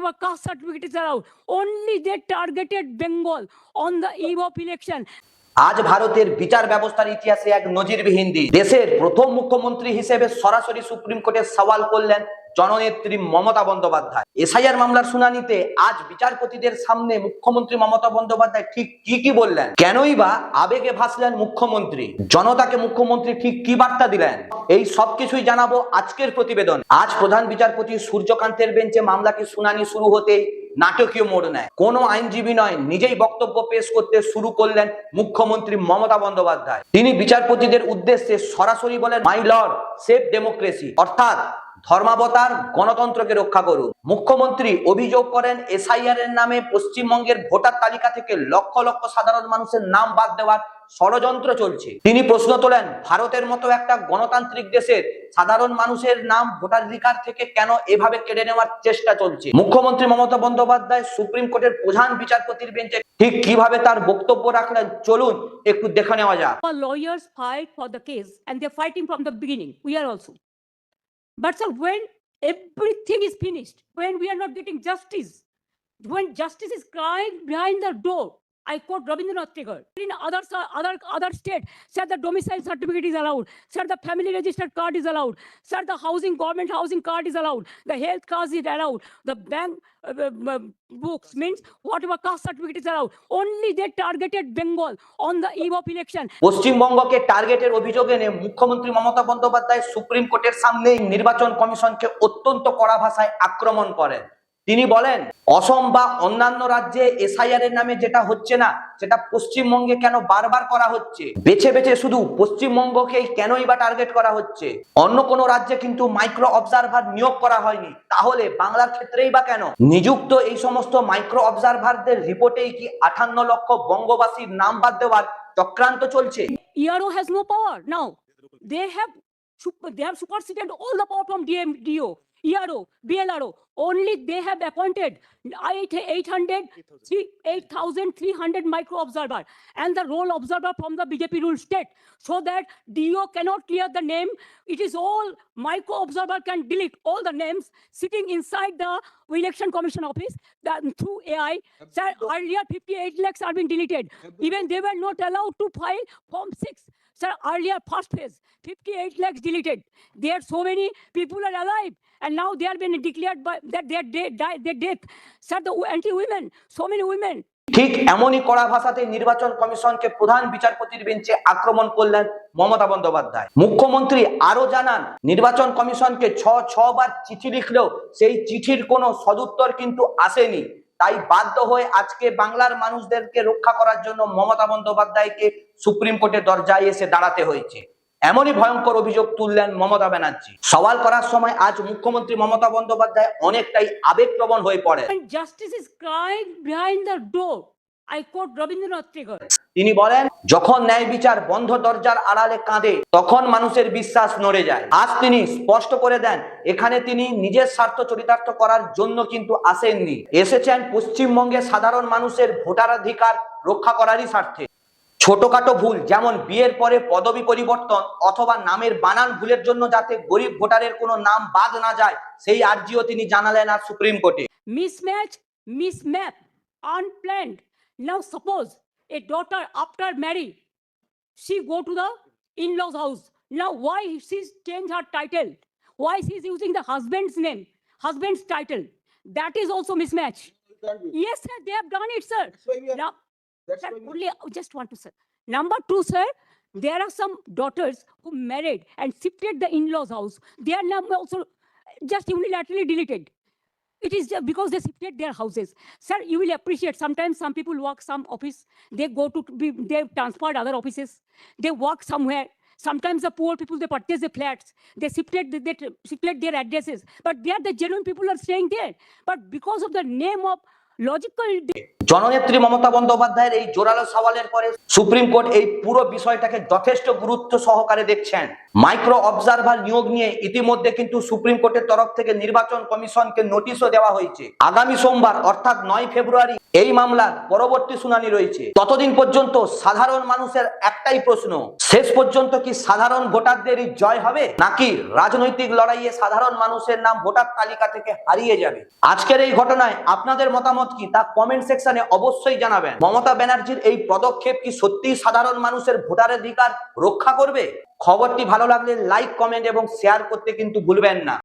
whatever caste certificate is allowed. Only they targeted Bengal on the eve of election. আজ ভারতের বিচার ব্যবস্থার ইতিহাসে এক নজিরবিহীন দিন। দেশের প্রথম মুখ্যমন্ত্রী হিসেবে সরাসরি সুপ্রিম কোর্টে সওয়াল করলেন জননেত্রী মমতা বন্দ্যোপাধ্যায়। এসআইআর মামলার শুনানিতে আজ বিচারপতিদের সামনে মুখ্যমন্ত্রী মমতা বন্দ্যোপাধ্যায় ঠিক কি বললেন, কেনই বা আবেগে ভাসলেন মুখ্যমন্ত্রী, জনতাকে মুখ্যমন্ত্রী ঠিক কি বার্তা দিলেন, এই সবকিছুই জানাবো আজকের প্রতিবেদন। আজ প্রধান বিচারপতি সূর্যকান্তের বেঞ্চে মামলাটি শুনানি শুরু হতেই নাটকীয় মোড় নেয়। কোনো আইনজীবী নয়, নিজেই বক্তব্য পেশ করতে শুরু করলেন মুখ্যমন্ত্রী মমতা বন্দ্যোপাধ্যায়। তিনি বিচারপতিদের উদ্দেশ্যে সরাসরি বলেন, মাই লর্ড, সেভ ডেমোক্রেসি, অর্থাৎ ধর্মাবতার গণতন্ত্রকে রক্ষা করুন। মুখ্যমন্ত্রী অভিযোগ করেন এসআইআর এর নামে পশ্চিমবঙ্গের ভোটার তালিকা থেকে লক্ষ লক্ষ সাধারণ মানুষের নাম বাদ দেওয়ার ষড়যন্ত্র চলছে। তিনি প্রশ্ন তোলেন, ভারতের মতো একটা গণতান্ত্রিক দেশের সাধারণ মানুষের নাম ভোটাধিকার থেকে কেন এভাবে কেড়ে নেওয়ার চেষ্টা চলছে। মুখ্যমন্ত্রী মমতা বন্দ্যোপাধ্যায় সুপ্রিম কোর্টের প্রধান বিচারপতির বেঞ্চে ঠিক কিভাবে তার বক্তব্য রাখলেন, চলুন একটু দেখে নেওয়া যাক। Lawyers fight for the case and they're fighting from the beginning. We are also. But sir, when everything is finished, when we are not getting justice, when justice is crying behind the door, I quote Rabindranath Tagore. In other state, sir, the domicile certificate is allowed. Sir, the family registered card is allowed. Sir, the government housing card is allowed. The health card is allowed. The bank books means whatever caste certificate is allowed. Only they targeted Bengal on the eve of election. পশ্চিমবঙ্গকে টার্গেটের অভিযোগ এনে মুখ্যমন্ত্রী Mamata Bandyopadhyay supreme কোর্টের সামনে নির্বাচন কমিশনকে অত্যন্ত কড়া ভাষায় আক্রমণ করেন। তিনি বলেন, অসম বা অন্যান্য রাজ্যে এসআইআর এর নামে যেটা হচ্ছে না, সেটা পশ্চিমবঙ্গে কেন বারবার করা হচ্ছে? বেছে বেছে শুধু পশ্চিমবঙ্গকেই কেনই বা টার্গেট করা হচ্ছে? অন্য কোনো রাজ্যে কিন্তু মাইক্রো অবজারভার নিয়োগ করা হয়নি, তাহলে বাংলার ক্ষেত্রেই বা কেন? নিযুক্ত এই সমস্ত মাইক্রো অবজারভারদের রিপোর্টেই কি 58 লক্ষ বঙ্গবাসীর নাম বাদ দেওয়ার চক্রান্ত চলছে? ERO has no power now. They have superseded all the power from DO, ERO, BLRO. Only they have appointed 8,300 micro observer and the role observer from the BJP ruled state, so that DO cannot clear the name. It is all micro observer can delete all the names sitting inside the election commission office through AI. Sir, earlier 58 lakhs are being deleted. Even they were not allowed to file Form 6. Sir, earlier first phase, 58 lakhs deleted. There are so many people are alive, and now they are being declared by that their death. Sir, the anti-women, so many women. ঠিক এমনই কড়া ভাষাতে নির্বাচন কমিশনকে প্রধান বিচারপতির বেঞ্চে আক্রমণ করলেন মমতা বন্দ্যোপাধ্যায়। মুখ্যমন্ত্রী আরো জানান, নির্বাচন কমিশনকে ছবার চিঠি লিখলেও সেই চিঠির কোনো সদুত্তর কিন্তু আসেনি। তাই বাধ্য হয়ে আজকে বাংলার মানুষদেরকে রক্ষা করার জন্য মমতা বন্দ্যোপাধ্যায়কে সুপ্রিম কোর্টের দরজায় এসে দাঁড়াতে হয়েছে। এমনই ভয়ঙ্কর অভিযোগ তুললেন মমতা ব্যানার্জি। সওয়াল করার সময় আজ মুখ্যমন্ত্রী মমতা বন্দ্যোপাধ্যায় অনেকটাই আবেগপ্রবণ হয়ে পড়ে। Justice is crying behind the door. I quote Rabindranath Tagore. তিনি বলেন, যখন ন্যায় বিচার বন্ধ দরজার আড়ালে কাঁদে, তখন মানুষের বিশ্বাস নড়ে যায়। আজ তিনি স্পষ্ট করে দেন, এখানে তিনি নিজের স্বার্থ চরিতার্থ করার জন্য কিন্তু আসেননি, এসেছেন পশ্চিমবঙ্গের সাধারণ মানুষের ভোটাধিকার রক্ষা করারই স্বার্থে। ছোটখাটো ভুল, যেমন বিয়ের পরে পদবি পরিবর্তন অথবা নামের বানান ভুলের জন্য যাতে গরিব ভোটারের কোনো নাম বাদ না যায়, সেই আর্জিও তিনি জানালেন আজ সুপ্রিম কোর্টে। Mismatch, mismap, unplanned. Now suppose a daughter after marry, she go to the in-laws house. Now why she's changed her title? Why she's using the husband's name, husband's title? That is also mismatch. Yes, sir, they have done it, sir. Now, sir, only just want to say. Number two, sir, there are some daughters who married and shifted the in-laws house. Their number also just unilaterally deleted. It is just because they shifted their houses. Sir, you will appreciate sometimes some people work some office, they go to they transferred other offices, they work somewhere. Sometimes the poor people, they purchase the flats, they shifted their addresses, but they are the genuine people are staying there. But because of the name of logical জননেত্রী মমতা বন্দ্যোপাধ্যায়ের এই জোরালো সওয়ালের পরে supreme court এই পুরো বিষয়টাকে যথেষ্ট গুরুত্ব সহকারে দেখছেন। মাইক্রো অবজারভার নিয়োগ নিয়ে ইতিমধ্যে কিন্তু সুপ্রিম কোর্টের তরফ থেকে নির্বাচন কমিশনকে নোটিশও দেওয়া হয়েছে। আগামী সোমবার অর্থাৎ 9 ফেব্রুয়ারি এই মামলার পরবর্তী শুনানি রয়েছে। ততদিন পর্যন্ত সাধারণ মানুষের একটাই প্রশ্ন, শেষ পর্যন্ত কি সাধারণ ভোটারদেরই জয় হবে, নাকি রাজনৈতিক লড়াইয়ে সাধারণ মানুষের নাম ভোটার তালিকা থেকে হারিয়ে যাবে? আজকের এই ঘটনায় আপনাদের মতামত কি তা কমেন্ট সেকশনে অবশ্যই জানাবেন। মমতা ব্যানার্জির এই পদক্ষেপ কি সত্যিই সাধারণ মানুষের ভোটারের অধিকার রক্ষা করবে? খবরটি ভালো লাগলে লাইক, কমেন্ট এবং শেয়ার করতে কিন্তু ভুলবেন না।